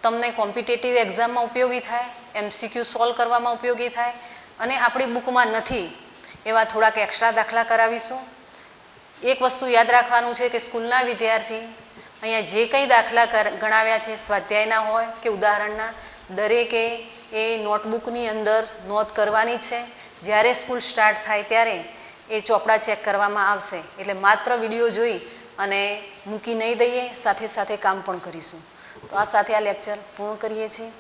તમને કોમ્પિટિટિવ એક્ઝામમાં ઉપયોગી થાય, MCQ સોલ્વ કરવામાં ઉપયોગી થાય અને આપણી બુકમાં નથી એવા થોડાક એક્સ્ટ્રા દાખલા કરાવીશું. એક વસ્તુ યાદ રાખવાનું છે કે સ્કૂલના વિદ્યાર્થી અહીંયા જે કંઈ દાખલા ગણાવ્યા છે સ્વાધ્યાયના હોય કે ઉદાહરણના, દરેકે એ નોટબુકની અંદર નોંધ કરવાની છે. જ્યારે સ્કૂલ સ્ટાર્ટ થાય ત્યારે એ ચોપડા ચેક કરવામાં આવશે. એટલે માત્ર વિડીયો જોઈ અને મૂકી નહીં દઈએ, સાથે સાથે કામ પણ કરીશું. તો આ સાથે આ લેક્ચર પૂર્ણ કરીએ છીએ.